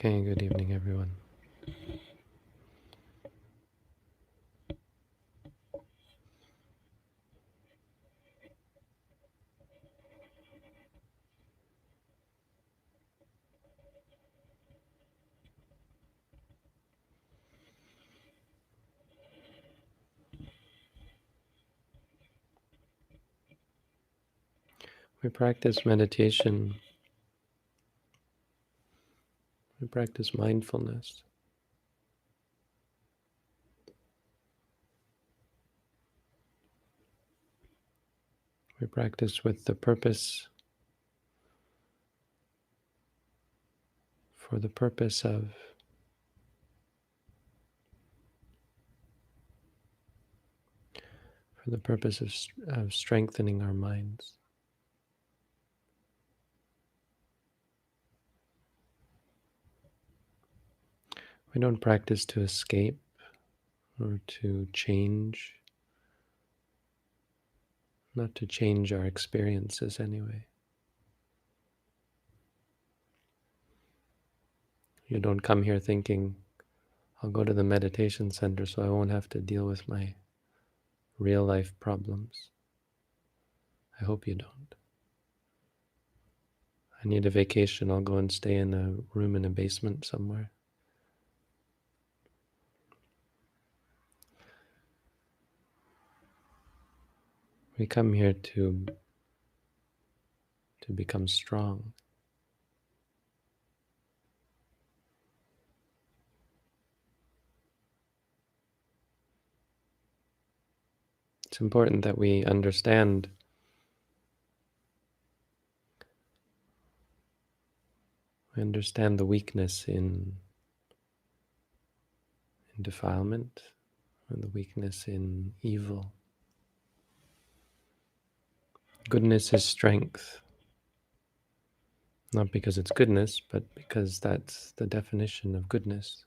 Okay, good evening, everyone. We practice meditation, we practice mindfulness. We practice with the purpose, for the purpose of of strengthening our minds. We don't practice to escape or to change, not to change our experiences anyway. You don't come here thinking, I'll go to the meditation center so I won't have to deal with my real life problems. I hope you don't. I need a vacation, I'll go and stay in a room in a basement somewhere. We come here to become strong. It's important that we understand the weakness in defilement and the weakness in evil. Goodness is strength, not because it's goodness, but because that's the definition of goodness.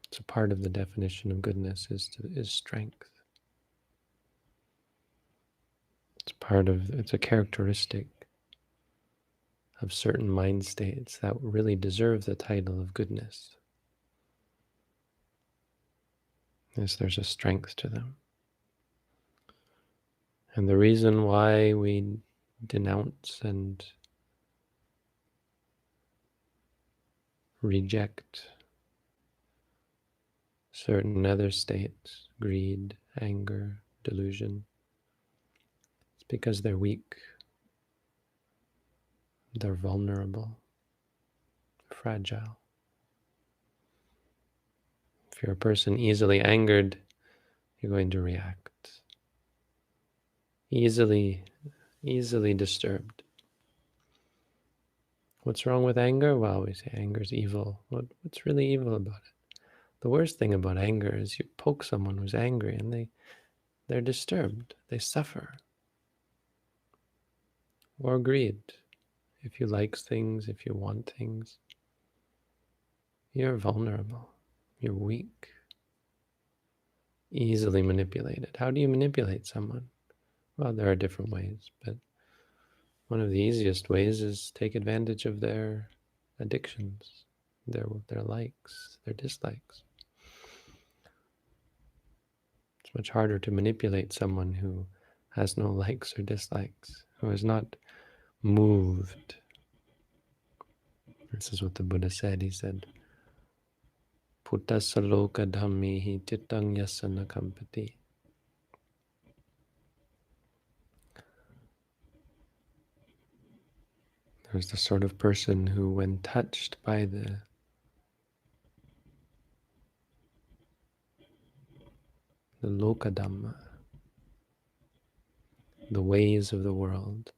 It's a part of the definition of goodness is strength. It's a characteristic of certain mind states that really deserve the title of goodness. Yes, there's a strength to them. And the reason why we denounce and reject certain other states, greed, anger, delusion, it's because they're weak, they're vulnerable, fragile. If you're a person easily angered, you're going to react. Easily disturbed. What's wrong with anger? Well, we say anger is evil. What's really evil about it? The worst thing about anger is you poke someone who's angry and they're disturbed, they suffer. Or greed. If you like things, if you want things, you're vulnerable, you're weak, easily manipulated. How do you manipulate someone? Well, there are different ways, but one of the easiest ways is take advantage of their addictions, their likes, their dislikes. It's much harder to manipulate someone who has no likes or dislikes, who is not moved. This is what the Buddha said. He said, Puttasa loka dhammihi cittang yasana kampati. There's the sort of person who, when touched by the loka dhamma, the ways of the world,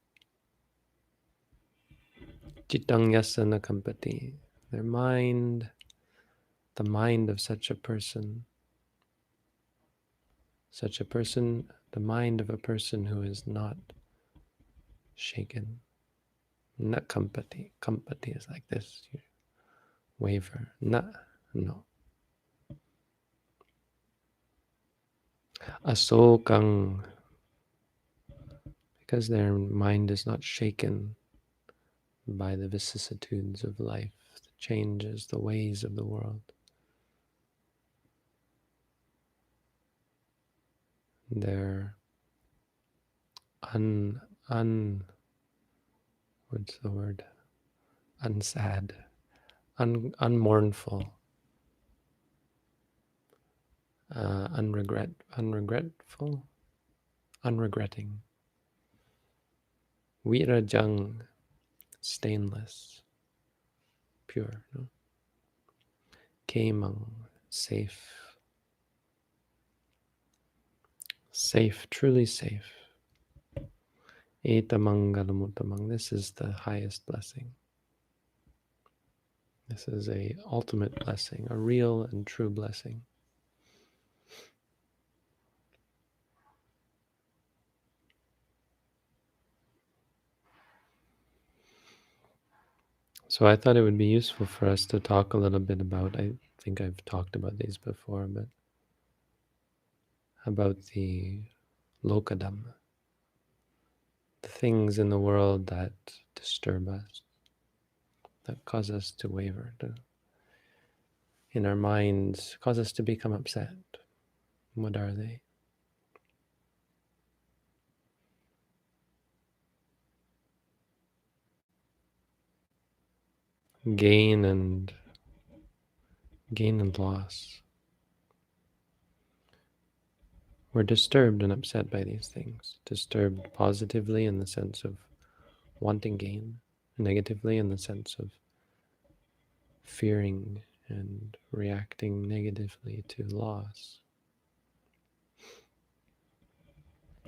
cittang yasana kampati, their mind, the mind of such a person, the mind of a person who is not shaken, not kampati. Kampati is like this, you waver, no. Asokang, because their mind is not shaken by the vicissitudes of life, the changes, the ways of the world. They're un un what's the word? Unsad, unmournful, unregretful, unregretting. Virajang, stainless, pure. No? Kemang, safe, safe, truly safe. Etamangalamuttamang, this is the highest blessing. This is a ultimate blessing, a real and true blessing. So I thought it would be useful for us to talk a little bit about, I think I've talked about these before, but about the lokadam, the things in the world that disturb us, that cause us to waver, in our minds, cause us to become upset. What are they? Gain and loss. We're disturbed and upset by these things. Disturbed positively in the sense of wanting gain, negatively in the sense of fearing and reacting negatively to loss.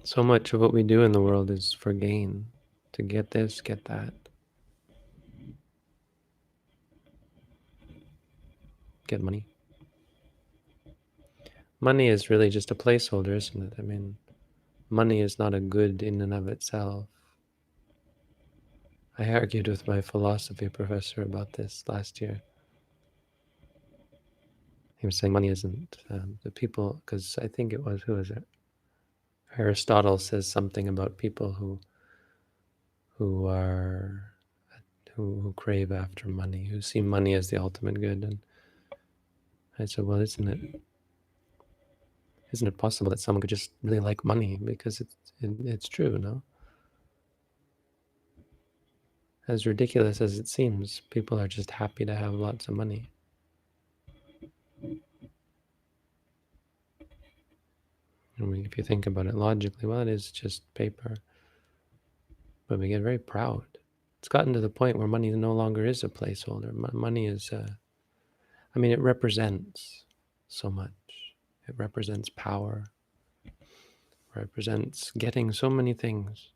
So much of what we do in the world is for gain, to get this, get that, get money. Money is really just a placeholder, isn't it? I mean, money is not a good in and of itself. I argued with my philosophy professor about this last year. He was saying money isn't the people, because I think it was, who was it? Aristotle says something about people who are who crave after money, who see money as the ultimate good. And I said, well, isn't it possible that someone could just really like money? Because it's true, no? As ridiculous as it seems, people are just happy to have lots of money. I mean, if you think about it logically, well, it is just paper. But we get very proud. It's gotten to the point where money no longer is a placeholder. Money is, I mean, it represents so much. It represents power, represents getting so many things.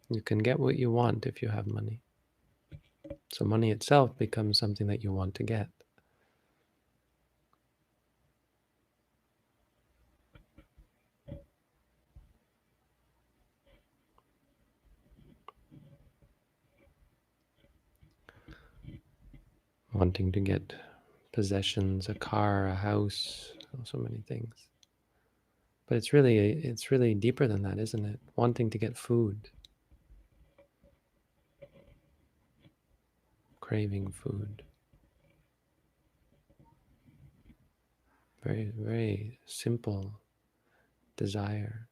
You can get what you want if you have money. So money itself becomes something that you want to get. Wanting to get possessions, a car, a house, so many things. But it's really deeper than that, isn't it? Wanting to get food, craving food. Very, very simple desire.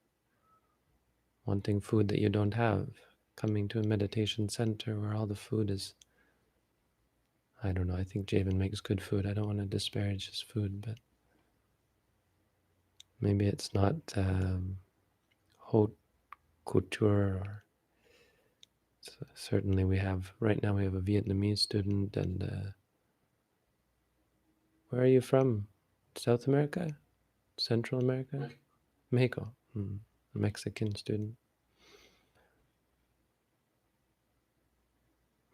Wanting food that you don't have. Coming to a meditation center where all the food is, I don't know, I think Javen makes good food. I don't want to disparage his food, but maybe it's not haute couture. Or certainly right now we have a Vietnamese student, and where are you from? South America? Central America? Mexico. A Mexican student.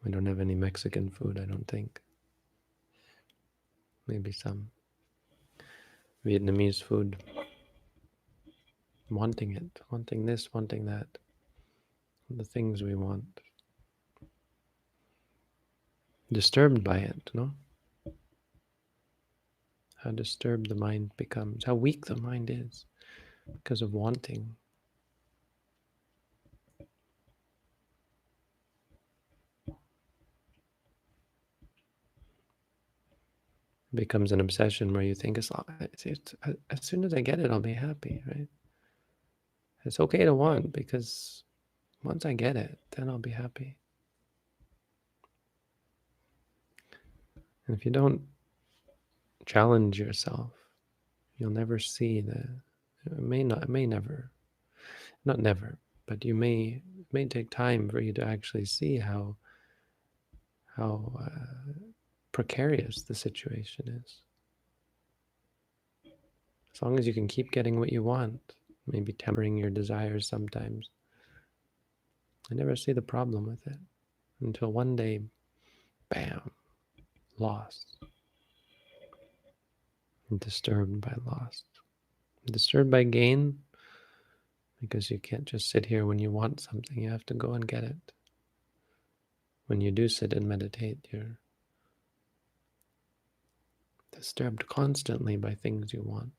We don't have any Mexican food, I don't think. Maybe some Vietnamese food. Wanting it, wanting this, wanting that. The things we want. Disturbed by it, no? How disturbed the mind becomes, how weak the mind is because of wanting. becomes an obsession where you think as soon as I get it, I'll be happy, right? It's okay to want, because once I get it, then I'll be happy. And if you don't challenge yourself, you'll never see it may never, not never, but it may take time for you to actually see how precarious the situation is. As long as you can keep getting what you want, maybe tempering your desires sometimes, I never see the problem with it until one day, bam, loss. I'm disturbed by loss. I'm disturbed by gain, because you can't just sit here when you want something. You have to go and get it. When you do sit and meditate, you're disturbed constantly by things you want.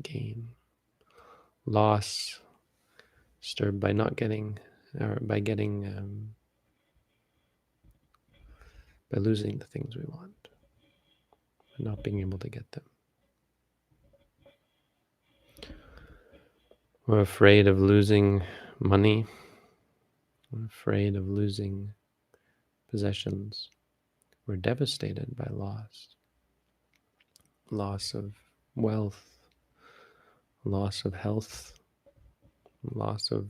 Gain, loss, disturbed by not getting, or by getting, by losing the things we want, and not being able to get them. We're afraid of losing money. We're afraid of losing possessions. We're devastated by loss. Loss of wealth, loss of health, loss of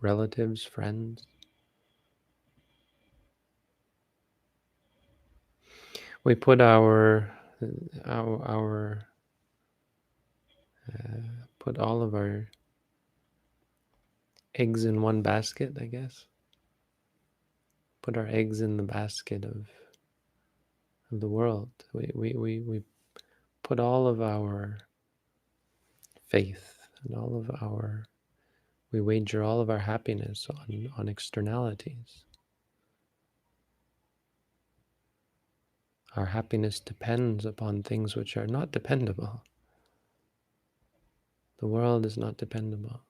relatives, friends. We put put all of our eggs in one basket, I guess. Put our eggs in the basket of the world. We put all of our faith and we wager all of our happiness on externalities. Our happiness depends upon things which are not dependable. The world is not dependable.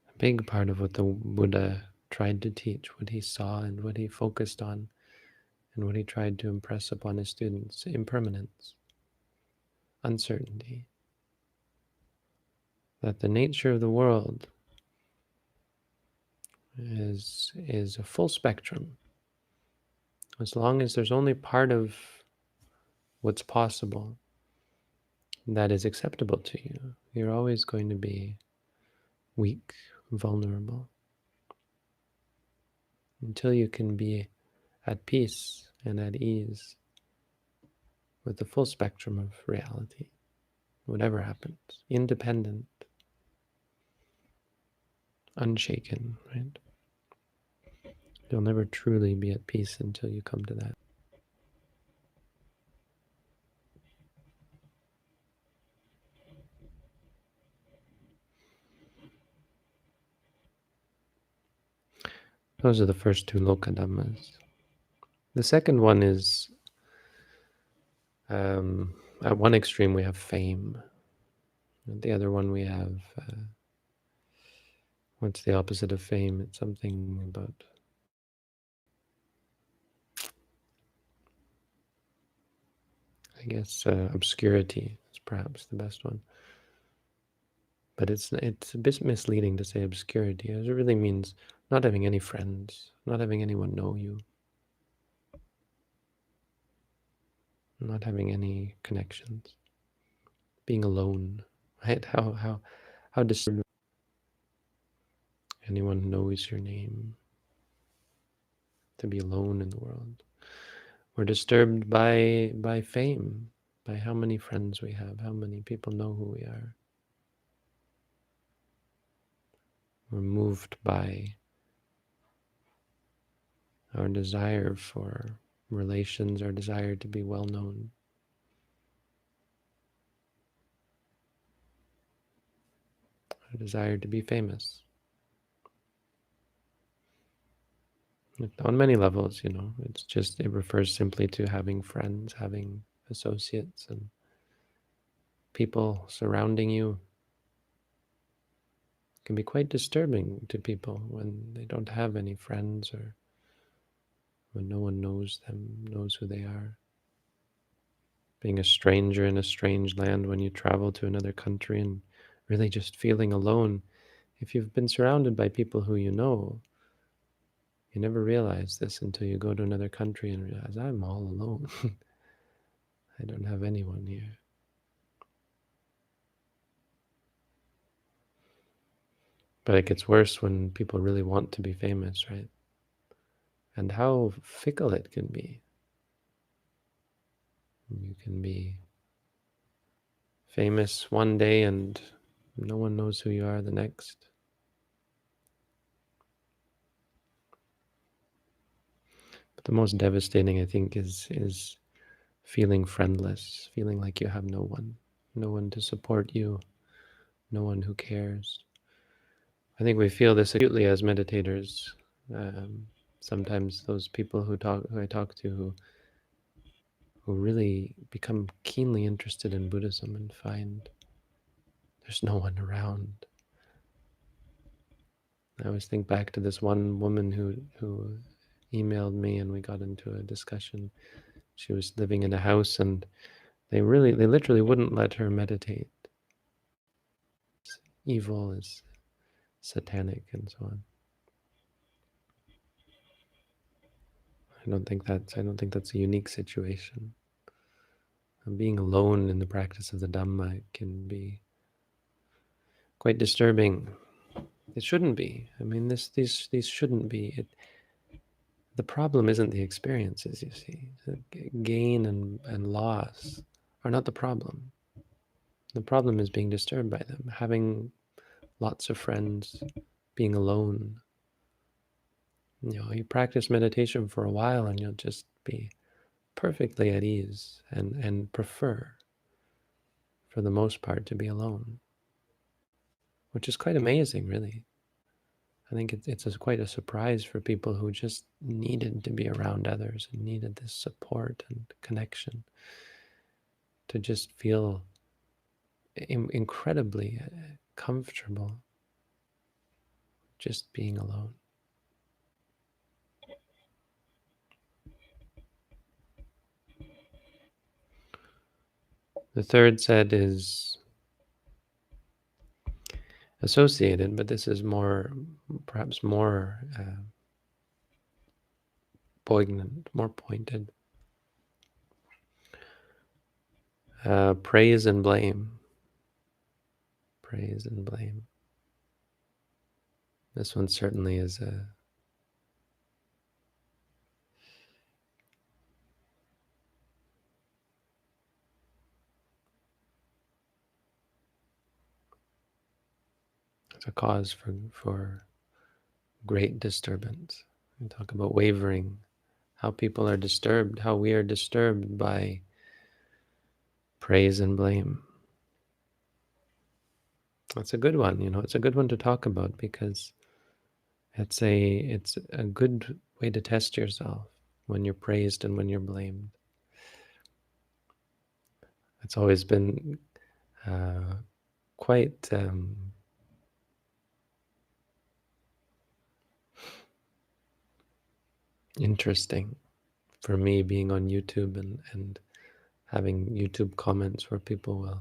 A big part of what the Buddha tried to teach, what he saw and what he focused on, and what he tried to impress upon his students: impermanence, uncertainty. That the nature of the world is a full spectrum. As long as there's only part of what's possible that is acceptable to you, you're always going to be weak, vulnerable, until you can be at peace and at ease with the full spectrum of reality, whatever happens, independent, unshaken, right? You'll never truly be at peace until you come to that. Those are the first two Lokadhammas. The second one is, at one extreme we have fame. At the other one we have, what's the opposite of fame? It's something about, I guess, obscurity is perhaps the best one. But it's a bit misleading to say obscurity. It really means not having any friends, not having anyone know you, not having any connections, being alone, right? How disturbing. Anyone knows your name, to be alone in the world. We're disturbed by fame, by how many friends we have, how many people know who we are. We're moved by our desire for relations, our desire to be well known. Our desire to be famous. On many levels, it refers simply to having friends, having associates and people surrounding you. It can be quite disturbing to people when they don't have any friends or when no one knows them, knows who they are. Being a stranger in a strange land when you travel to another country and really just feeling alone. If you've been surrounded by people who you know, you never realize this until you go to another country and realize, I'm all alone. I don't have anyone here. But it gets worse when people really want to be famous, right? And how fickle it can be. You can be famous one day and no one knows who you are the next. But the most devastating, I think, is feeling friendless, feeling like you have no one to support you, no one who cares. I think we feel this acutely as meditators. Um, Sometimes those people who I talk to, who really become keenly interested in Buddhism and find there's no one around. I always think back to this one woman who emailed me and we got into a discussion. She was living in a house and they literally wouldn't let her meditate. It's evil, is satanic, and so on. I don't think that's a unique situation. Being alone in the practice of the Dhamma can be quite disturbing. It shouldn't be. I mean, these shouldn't be. The problem isn't the experiences, you see. Gain and loss are not the problem. The problem is being disturbed by them, having lots of friends, being alone. You practice meditation for a while and you'll just be perfectly at ease and prefer, for the most part, to be alone, which is quite amazing, really. I think it's quite a surprise for people who just needed to be around others and needed this support and connection to just feel incredibly comfortable just being alone. The third set is associated, but this is perhaps more poignant, more pointed. Praise and blame. Praise and blame. This one certainly is it's a cause for great disturbance. We talk about wavering, how people are disturbed, how we are disturbed by praise and blame. That's a good one, it's a good one to talk about because it's a good way to test yourself when you're praised and when you're blamed. It's always been quite interesting for me being on YouTube and having YouTube comments where people will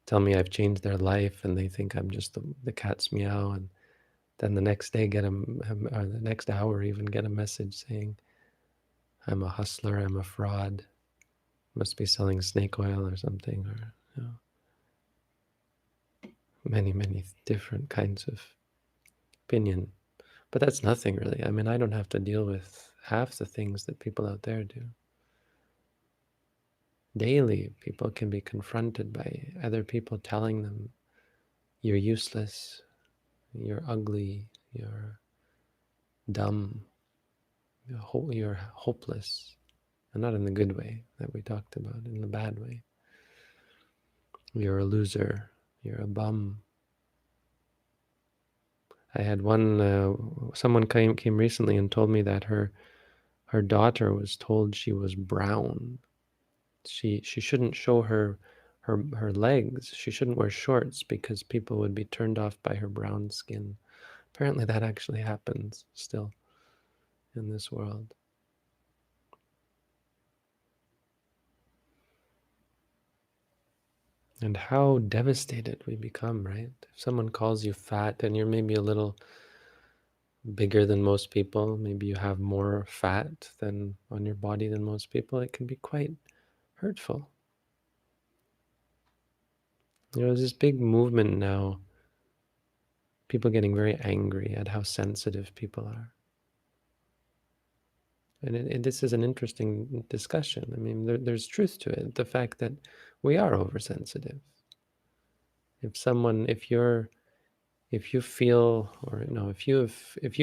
tell me I've changed their life and they think I'm just the cat's meow, and then the next day or the next hour even get a message saying I'm a hustler, I'm a fraud, must be selling snake oil or something, or many different kinds of opinion. But that's nothing really. I mean, I don't have to deal with half the things that people out there do. Daily, people can be confronted by other people telling them, you're useless, you're ugly, you're dumb, you're hopeless. And not in the good way that we talked about, in the bad way. You're a loser, you're a bum. I had someone came recently and told me that her daughter was told she was brown. She shouldn't show her legs. She shouldn't wear shorts because people would be turned off by her brown skin. Apparently that actually happens still in this world. And how devastated we become, right? If someone calls you fat and you're maybe a little bigger than most people, maybe you have more fat than on your body than most people, it can be quite hurtful. There's this big movement now, people getting very angry at how sensitive people are. And this is an interesting discussion. I mean, there's truth to it. The fact that we are oversensitive. If you feel, or no, if you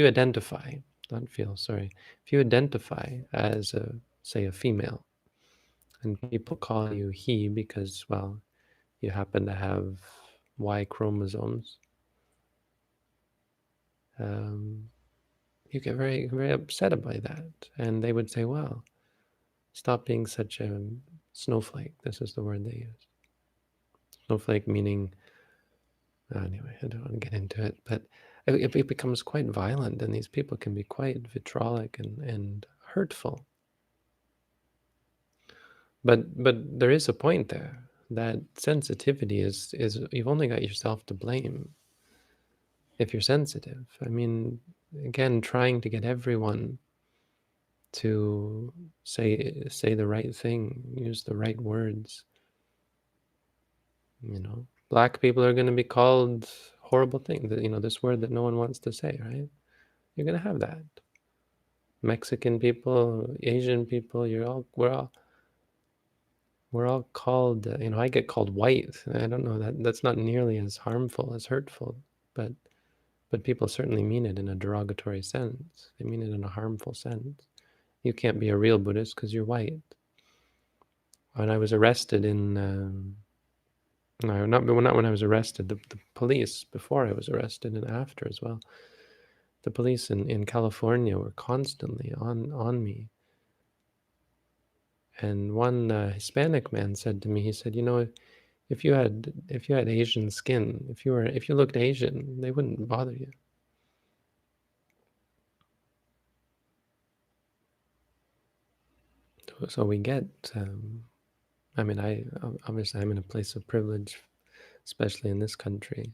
identify, not feel, sorry, if you identify as say a female, and people call you he because, well, you happen to have Y chromosomes, um, you get very, very upset by that. And they would say, well, stop being such a snowflake. This is the word they use. Snowflake meaning, anyway, I don't want to get into it, but it becomes quite violent, and these people can be quite vitriolic and hurtful. But there is a point there that sensitivity is you've only got yourself to blame if you're sensitive. I mean, again, trying to get everyone to say the right thing, use the right words. Black people are going to be called horrible things. This word that no one wants to say, right? You're going to have that. Mexican people, Asian people, we're all called. I get called white. I don't know that's not nearly as harmful as hurtful, but people certainly mean it in a derogatory sense. They mean it in a harmful sense. You can't be a real Buddhist because you're white. When I was arrested in, no, not when I was arrested, the police, before I was arrested and after as well, the police in California were constantly on me. And one Hispanic man said to me, he said, if you had Asian skin, if you looked Asian, they wouldn't bother you. So we get, I mean, obviously I'm in a place of privilege, especially in this country.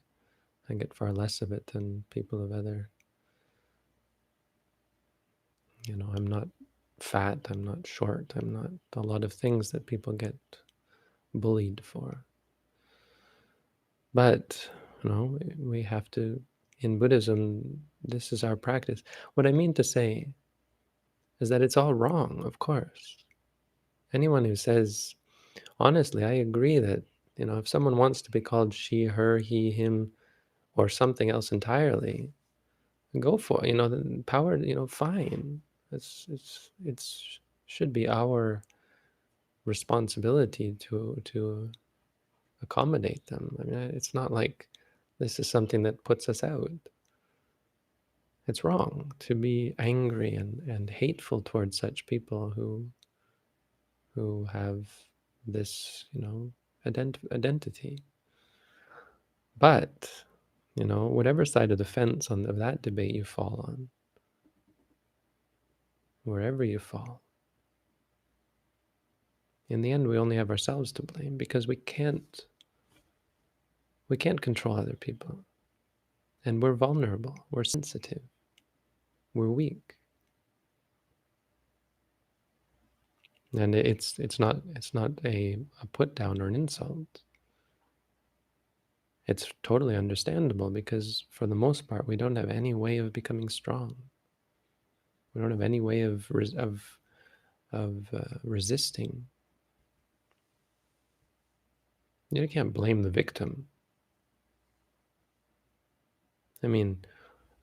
I get far less of it than people of other. I'm not fat, I'm not short, I'm not a lot of things that people get bullied for. But, we have to, in Buddhism, this is our practice. What I mean to say is that it's all wrong, of course. Anyone who says, honestly, I agree that, if someone wants to be called she, her, he, him, or something else entirely, go for it. The power, fine. It's should be our responsibility to accommodate them. I mean, it's not like this is something that puts us out. It's wrong to be angry and hateful towards such people who have this, identity. But, whatever side of the fence of that debate you fall on, wherever you fall, in the end we only have ourselves to blame, because we can't control other people. And we're vulnerable, we're sensitive, we're weak. And it's not a put down or an insult. It's totally understandable, because for the most part we don't have any way of becoming strong. We don't have any way of resisting. You can't blame the victim. I mean,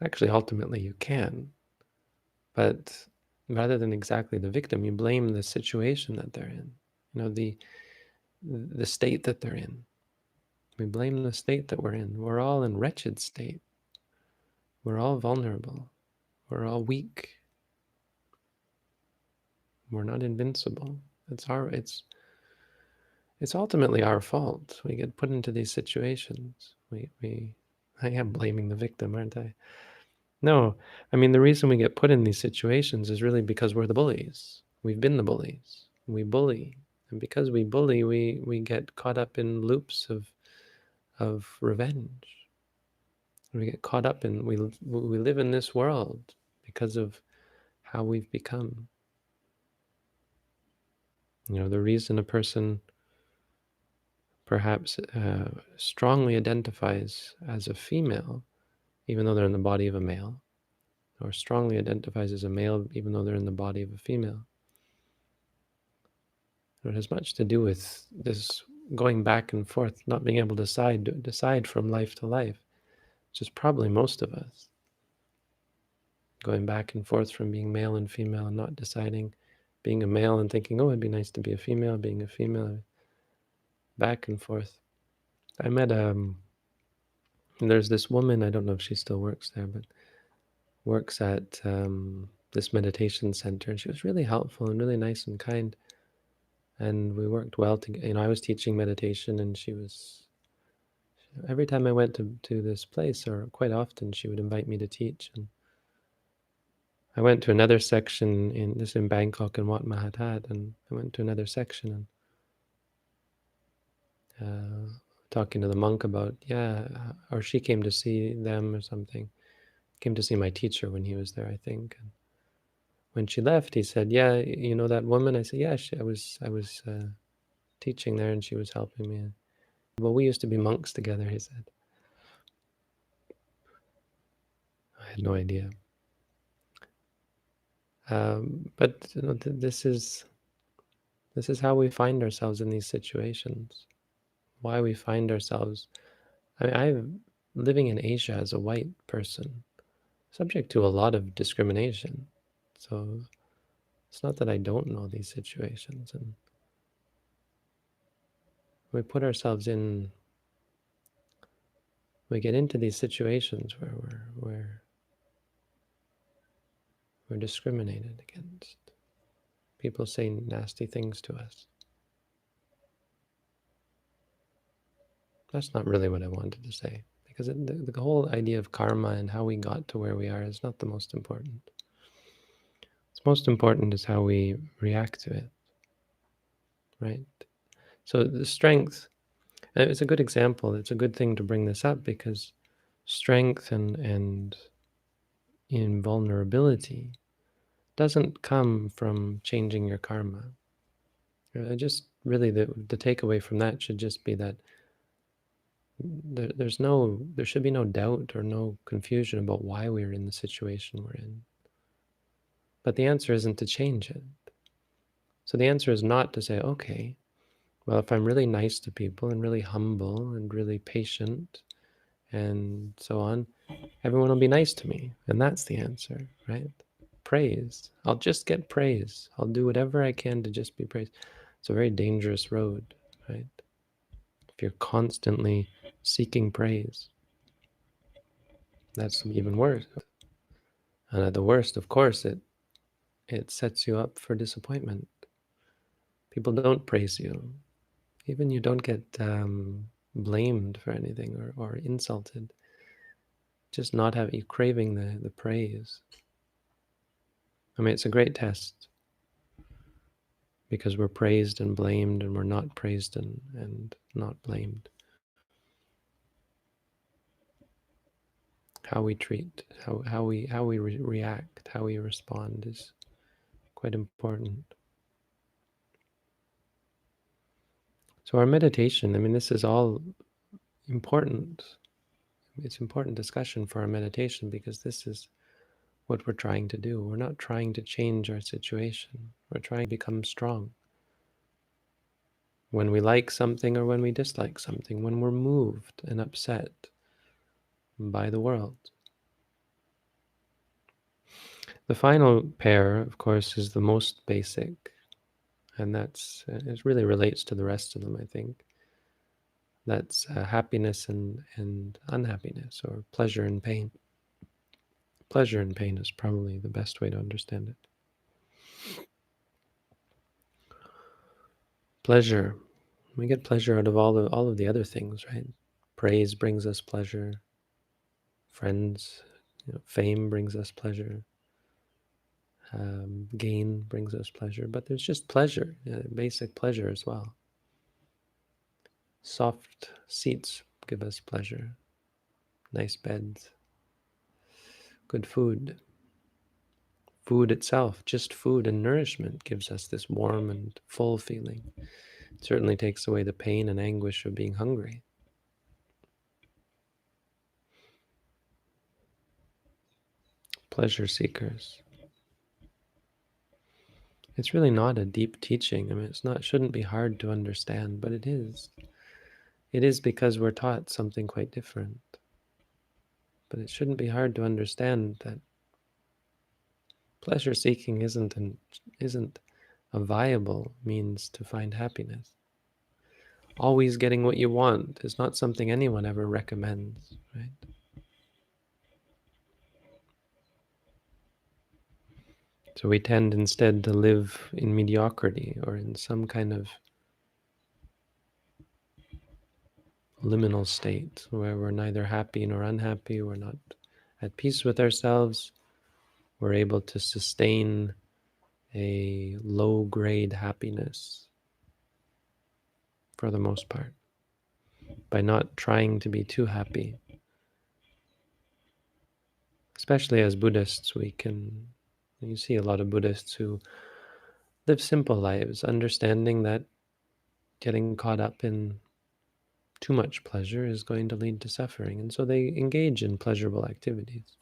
actually, ultimately you can, but rather than exactly the victim, you blame the situation that they're in. The state that they're in. We blame the state that we're in. We're all in wretched state. We're all vulnerable. We're all weak. We're not invincible. It's ultimately our fault. We get put into these situations. I am blaming the victim, aren't I? No, I mean, the reason we get put in these situations is really because we're the bullies. We've been the bullies. We bully. And because we bully, we get caught up in loops of revenge. We get caught up in, we live in this world because of how we've become. The reason a person perhaps strongly identifies as a female, even though they're in the body of a male, or strongly identifies as a male, even though they're in the body of a female. It has much to do with this going back and forth, not being able to decide from life to life, which is probably most of us. Going back and forth from being male and female and not deciding, being a male and thinking, oh, it'd be nice to be a female, being a female, back and forth. I met, there's this woman, I don't know if she still works there, but works at this meditation center, and she was really helpful and really nice and kind. And we worked well together. I was teaching meditation, and she was, every time I went to this place, or quite often, she would invite me to teach. And I went to another section in Bangkok in Wat Mahathat, and I went to another section and talking to the monk about, or she came to see them or something, came to see my teacher when he was there, I think. And when she left, he said, yeah, you know that woman? I said, yeah, I was teaching there, and she was helping me. Well, we used to be monks together, he said. I had no idea. But this is how we find ourselves in these situations. Why we find ourselves. I'm living in Asia as a white person, subject to a lot of discrimination. So it's not that I don't know these situations, and we put ourselves in. We get into these situations where we're discriminated against. People say nasty things to us. That's not really what I wanted to say, because the whole idea of karma and how we got to where we are is not the most important. What's most important is how we react to it, right? So the strength, it's a good example. It's a good thing to bring this up, because strength and invulnerability doesn't come from changing your karma. Just really the takeaway from that should just be that there should be no doubt or no confusion about why we're in the situation we're in. But the answer isn't to change it. So the answer is not to say, okay, well, if I'm really nice to people and really humble and really patient and so on, everyone will be nice to me. And that's the answer, right? Praise. I'll just get praise. I'll do whatever I can to just be praised. It's a very dangerous road, right? If you're constantly seeking praise, that's even worse. And at the worst, of course, it sets you up for disappointment. People don't praise you. Even you don't get blamed for anything or insulted. Just not have you craving the praise. I mean, it's a great test, because we're praised and blamed, and we're not praised and not blamed. How we treat, how we react, how we respond is quite important. So our meditation, I mean, this is all important. It's important discussion for our meditation, because this is what we're trying to do. We're not trying to change our situation. We're trying to become strong. When we like something or when we dislike something, when we're moved and upset by the world. The final pair, of course, is the most basic, and that's it really relates to the rest of them, I think. That's happiness and unhappiness, or pleasure and pain. Pleasure and pain is probably the best way to understand it. Pleasure. We get pleasure out of all of the other things, right? Praise brings us pleasure. Friends, fame brings us pleasure. Gain brings us pleasure, but there's just pleasure, basic pleasure as well. Soft seats give us pleasure, nice beds, good food. Food itself, just food and nourishment, gives us this warm and full feeling. It certainly takes away the pain and anguish of being hungry. Pleasure seekers. It's really not a deep teaching. I mean, shouldn't be hard to understand, but it is. It is because we're taught something quite different. But it shouldn't be hard to understand that pleasure seeking isn't a viable means to find happiness. Always getting what you want is not something anyone ever recommends, right? So we tend instead to live in mediocrity or in some kind of liminal state where we're neither happy nor unhappy, we're not at peace with ourselves, we're able to sustain a low-grade happiness for the most part by not trying to be too happy. Especially as Buddhists, you see a lot of Buddhists who live simple lives, understanding that getting caught up in too much pleasure is going to lead to suffering. And so they engage in pleasurable activities,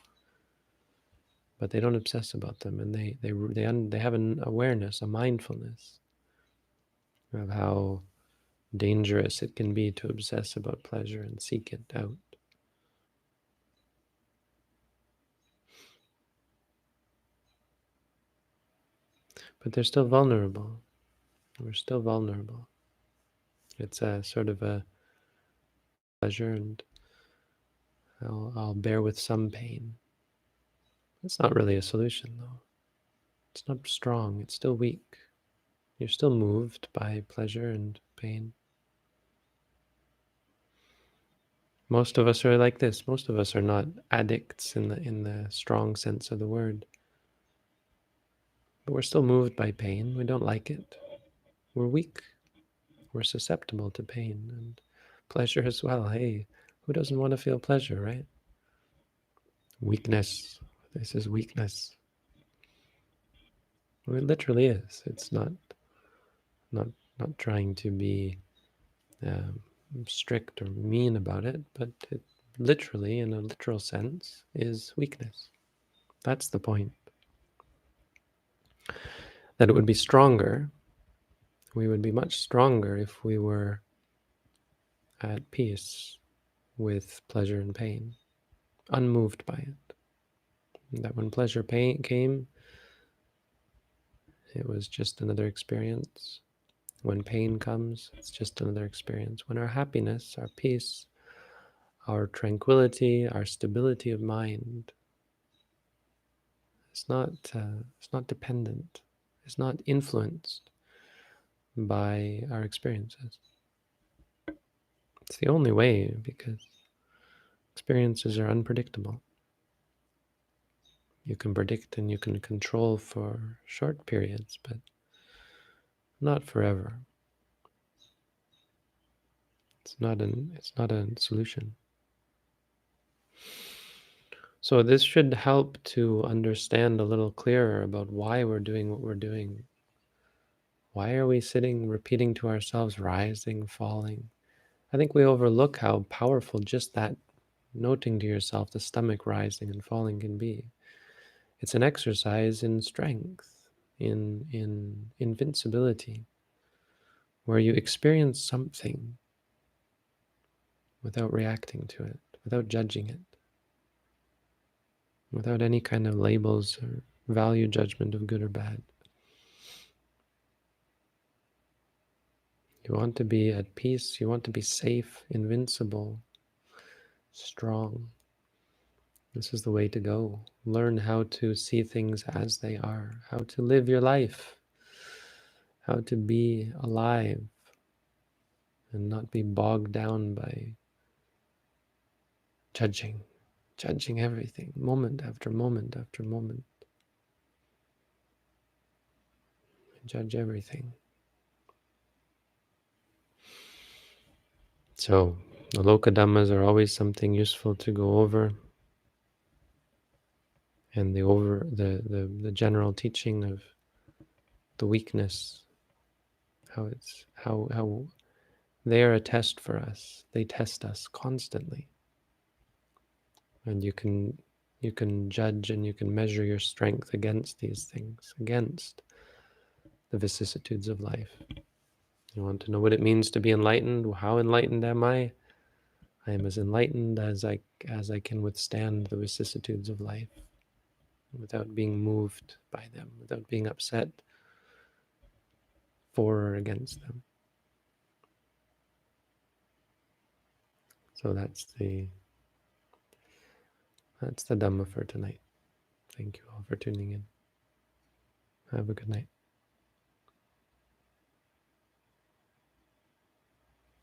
but they don't obsess about them. And they have an awareness, a mindfulness of how dangerous it can be to obsess about pleasure and seek it out. But they're still vulnerable. We're still vulnerable. It's a sort of a pleasure, and I'll bear with some pain. It's not really a solution, though. It's not strong. It's still weak. You're still moved by pleasure and pain. Most of us are like this. Most of us are not addicts in the strong sense of the word. But we're still moved by pain. We don't like it. We're weak. We're susceptible to pain and pleasure as well. Hey, who doesn't want to feel pleasure, right? Weakness. This is weakness. Well, it literally is. It's not not trying to be um, strict or mean about it, but it literally, in a literal sense, is weakness. That's the point. That it would be stronger, we would be much stronger if we were at peace with pleasure and pain, unmoved by it. That when pleasure pain came, it was just another experience. When pain comes, it's just another experience. When our happiness, our peace, our tranquility, our stability of mind, it's not dependent. It's not influenced by our experiences. It's the only way, because experiences are unpredictable. You can predict and you can control for short periods, but not forever. It's not a solution. So this should help to understand a little clearer about why we're doing what we're doing. Why are we sitting, repeating to ourselves, rising, falling? I think we overlook how powerful just that noting to yourself the stomach rising and falling can be. It's an exercise in strength, in invincibility, where you experience something without reacting to it, without judging it, without any kind of labels or value judgment of good or bad. You want to be at peace, you want to be safe, invincible, strong. This is the way to go. Learn how to see things as they are, how to live your life, how to be alive and not be bogged down by judging everything, moment after moment after moment. judge everything. So the Loka Dhammas are always something useful to go over, and the general teaching of the weakness, how they are a test for us. They test us constantly, and you can judge and you can measure your strength against these things, against the vicissitudes of life. You want to know what it means to be enlightened? How enlightened am I? I am as enlightened as I can withstand the vicissitudes of life without being moved by them, without being upset for or against them. So that's the Dhamma for tonight. Thank you all for tuning in. Have a good night.